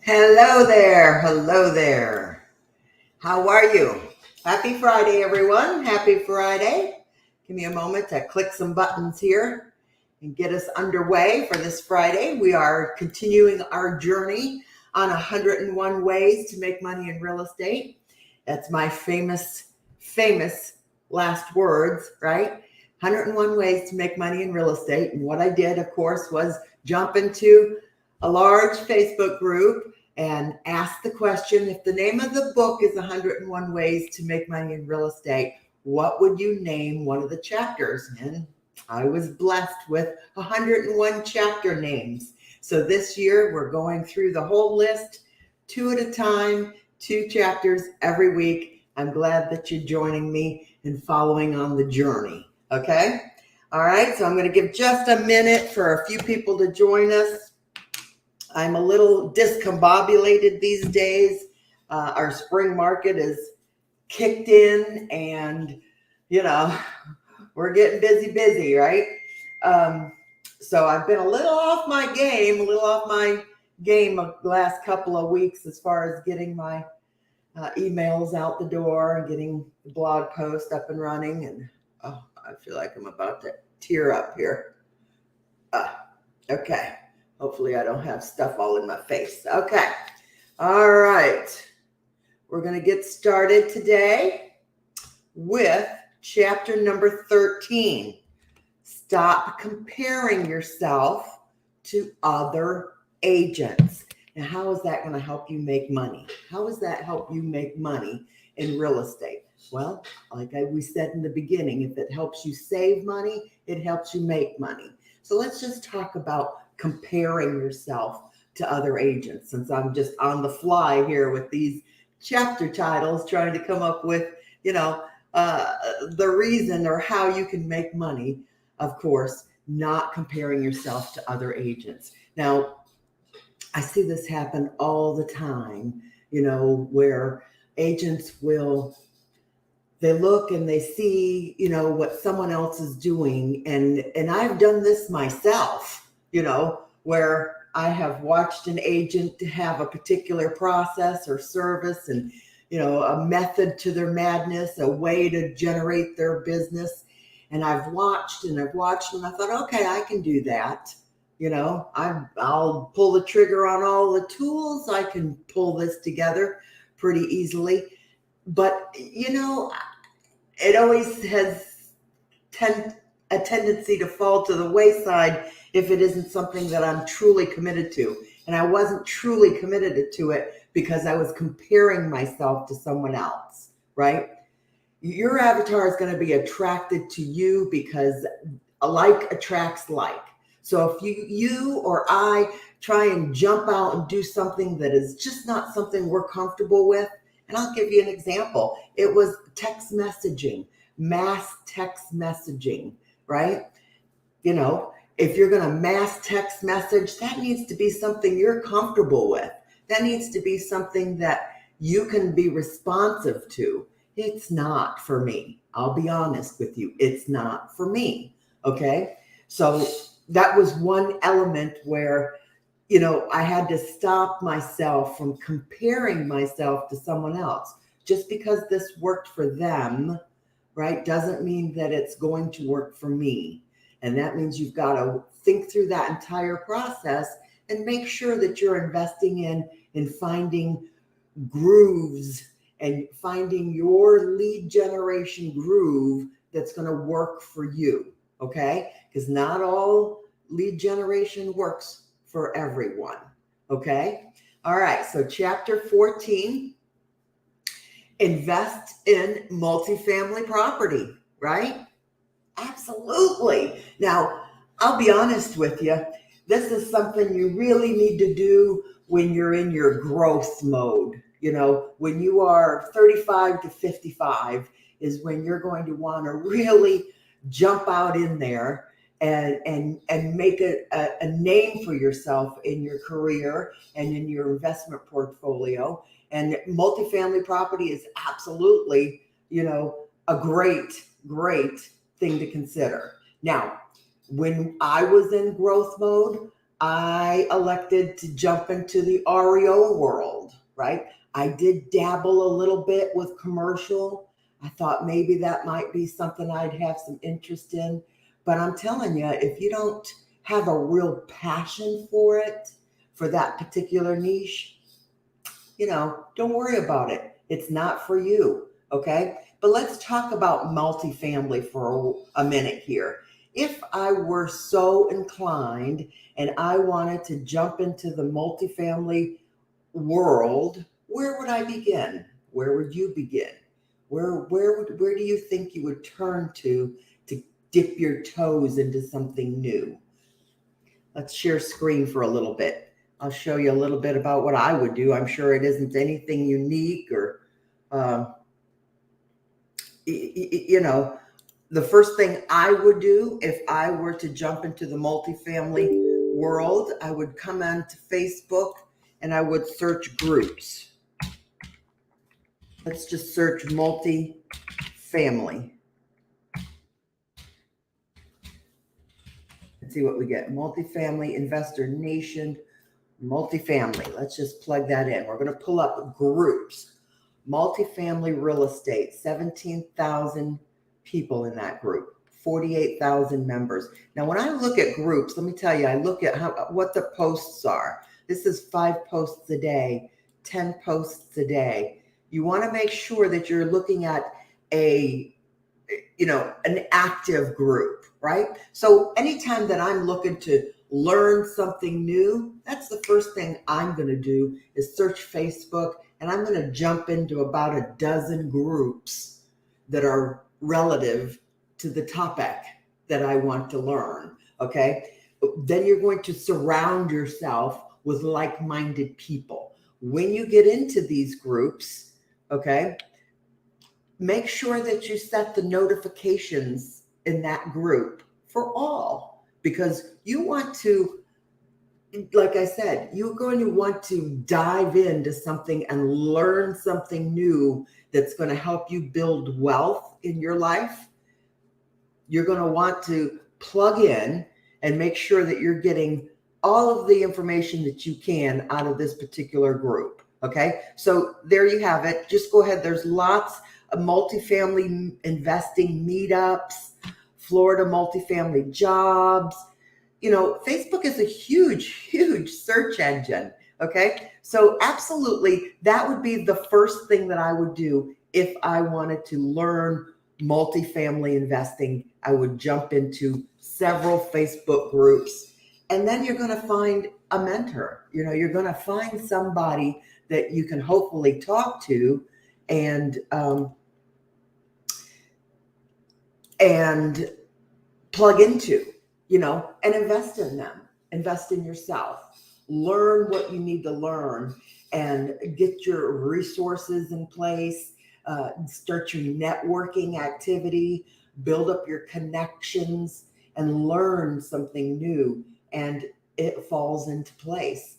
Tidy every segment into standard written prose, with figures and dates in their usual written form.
Hello there. Hello there. How are you? Happy Friday, everyone. Happy Friday. Give me a moment to click some buttons here and get us underway for this Friday. We are continuing our journey on 101 ways to make money in real estate. That's my famous last words, right? 101 ways to make money in real estate. And what I did, of course, was jump into a large Facebook group and ask the question, if the name of the book is 101 Ways to Make Money in Real Estate, what would you name one of the chapters? And I was blessed with 101 chapter names. So this year we're going through the whole list, 2 at a time, 2 chapters every week. I'm glad that you're joining me and following on the journey. Okay? All right, so I'm going to give just a minute for a few people to join us. I'm a little discombobulated these days. Our spring market is kicked in and, we're getting busy, right? So I've been a little off my game the last couple of weeks as far as getting my emails out the door and getting the blog post up and running. And I feel like I'm about to tear up here. Okay. Hopefully I don't have stuff all in my face. Okay. All right. We're going to get started today with chapter number 13. Stop comparing yourself to other agents. Now, how is that going to help you make money? How does that help you make money in real estate? Well, we said in the beginning, if it helps you save money, it helps you make money. So let's just talk about comparing yourself to other agents, since I'm just on the fly here with these chapter titles, trying to come up with, the reason or how you can make money. Of course, not comparing yourself to other agents. Now, I see this happen all the time, where agents they look and they see, what someone else is doing. And I've done this myself, where I have watched an agent have a particular process or service and, a method to their madness, a way to generate their business. And I've watched and I thought, okay, I can do that. I'll pull the trigger on all the tools. I can pull this together pretty easily. But, it always has a tendency to fall to the wayside if it isn't something that I'm truly committed to. And I wasn't truly committed to it because I was comparing myself to someone else, right? Your avatar is going to be attracted to you because like attracts like. So if you or I try and jump out and do something that is just not something we're comfortable with, and I'll give you an example. It was text messaging, mass text messaging, right? If you're going to mass text message, that needs to be something you're comfortable with. That needs to be something that you can be responsive to. It's not for me. I'll be honest with you. It's not for me. Okay. So that was one element where, I had to stop myself from comparing myself to someone else. Just because this worked for them, right, doesn't mean that it's going to work for me. And that means you've got to think through that entire process and make sure that you're investing in finding grooves and finding your lead generation groove that's going to work for you. Okay? Because not all lead generation works for everyone. Okay? All right. So chapter 14, invest in multifamily property, right? Absolutely. Now, I'll be honest with you. This is something you really need to do when you're in your growth mode. When you are 35 to 55 is when you're going to want to really jump out in there and make a name for yourself in your career and in your investment portfolio. And multifamily property is absolutely, a great thing to consider. Now, when I was in growth mode, I elected to jump into the REO world, right? I did dabble a little bit with commercial. I thought maybe that might be something I'd have some interest in. But I'm telling you, if you don't have a real passion for it, for that particular niche, don't worry about it. It's not for you. Okay. But let's talk about multifamily for a minute here. If I were so inclined and I wanted to jump into the multifamily world, where would I begin? Where would you begin? Where do you think you would turn to dip your toes into something new? Let's share screen for a little bit. I'll show you a little bit about what I would do. I'm sure it isn't anything unique or, um, the first thing I would do if I were to jump into the multifamily world, I would come onto Facebook and I would search groups. Let's just search multifamily. Let's see what we get. Multifamily Investor Nation, multifamily. Let's just plug that in. We're going to pull up groups. Multifamily real estate, 17,000 people in that group, 48,000 members. Now, when I look at groups, let me tell you, I look at what the posts are. This is 5 posts a day, 10 posts a day. You want to make sure that you're looking at an active group, right? So anytime that I'm looking to learn something new, that's the first thing I'm going to do is search Facebook, and I'm going to jump into about a dozen groups that are relative to the topic that I want to learn. Okay. Then you're going to surround yourself with like-minded people. When you get into these groups, okay, make sure that you set the notifications in that group for all, because you want to, like I said, you're going to want to dive into something and learn something new that's going to help you build wealth in your life. You're going to want to plug in and make sure that you're getting all of the information that you can out of this particular group. Okay, so there you have it. Just go ahead. There's lots of multifamily investing meetups, Florida multifamily jobs. Facebook is a huge search engine. Okay. So absolutely, that would be the first thing that I would do if I wanted to learn multifamily investing. I would jump into several Facebook groups, and then you're going to find a mentor. You're going to find somebody that you can hopefully talk to and plug into, and invest in them, invest in yourself, learn what you need to learn and get your resources in place, start your networking activity, build up your connections and learn something new, and it falls into place.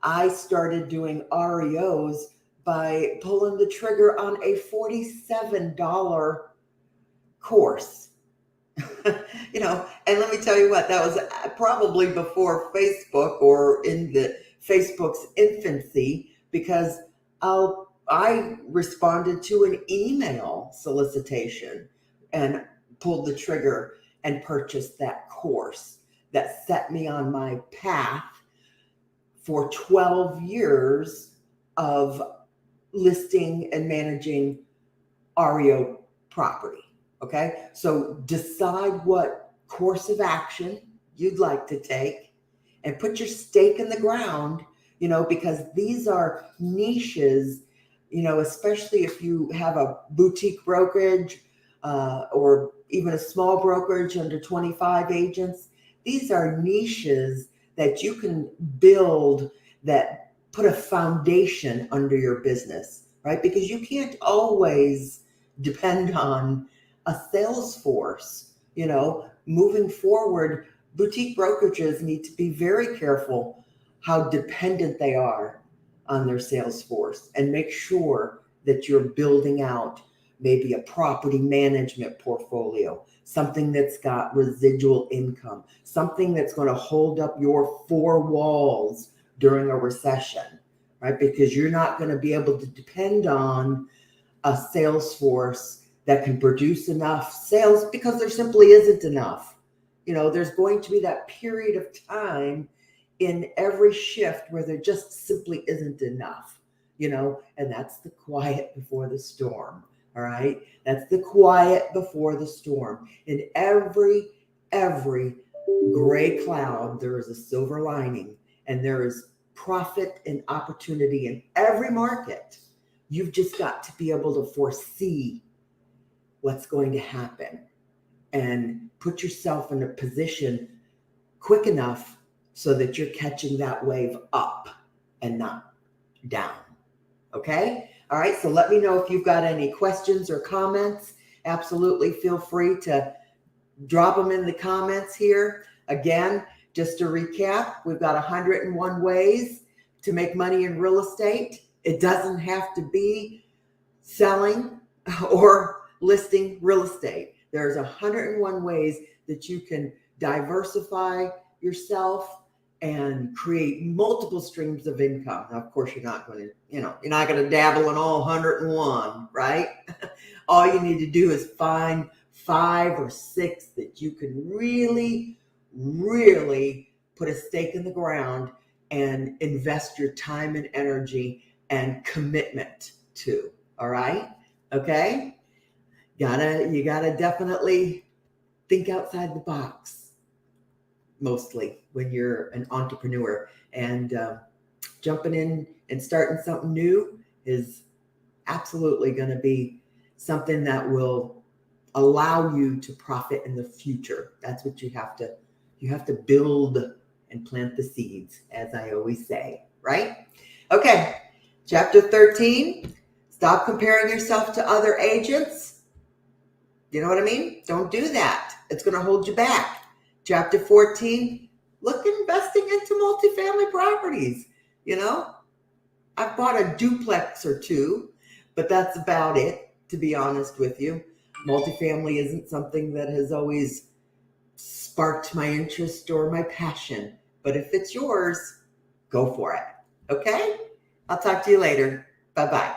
I started doing REOs by pulling the trigger on a $47 course. And let me tell you what, that was probably before Facebook or in the Facebook's infancy, because I responded to an email solicitation and pulled the trigger and purchased that course that set me on my path for 12 years of listing and managing REO property. Okay, so decide what course of action you'd like to take and put your stake in the ground, because these are niches, especially if you have a boutique brokerage or even a small brokerage under 25 agents. These are niches that you can build that put a foundation under your business, right? Because you can't always depend on a sales force. Moving forward, boutique brokerages need to be very careful how dependent they are on their sales force, and make sure that you're building out maybe a property management portfolio, something that's got residual income, something that's going to hold up your four walls during a recession, right? Because you're not going to be able to depend on a sales force that can produce enough sales because there simply isn't enough. There's going to be that period of time in every shift where there just simply isn't enough, and that's the quiet before the storm. All right. That's the quiet before the storm. In every gray cloud, there is a silver lining, and there is profit and opportunity in every market. You've just got to be able to foresee what's going to happen and put yourself in a position quick enough so that you're catching that wave up and not down. Okay? All right, so let me know if you've got any questions or comments. Absolutely feel free to drop them in the comments here. Again, just to recap, we've got 101 ways to make money in real estate. It doesn't have to be selling or listing real estate. There's 101 ways that you can diversify yourself and create multiple streams of income. Now, of course, you're not going to dabble in all 101, right? All you need to do is find 5 or 6 that you can really, really put a stake in the ground and invest your time and energy and commitment to. All right? Okay? You gotta definitely think outside the box, mostly when you're an entrepreneur, and jumping in and starting something new is absolutely going to be something that will allow you to profit in the future. That's what you have to build and plant the seeds, as I always say, right? Okay, chapter 13, stop comparing yourself to other agents. You know what I mean? Don't do that. It's going to hold you back. Chapter 14, look at investing into multifamily properties. I've bought a duplex or two, but that's about it, to be honest with you. Multifamily isn't something that has always sparked my interest or my passion, but if it's yours, go for it. Okay? I'll talk to you later. Bye-bye.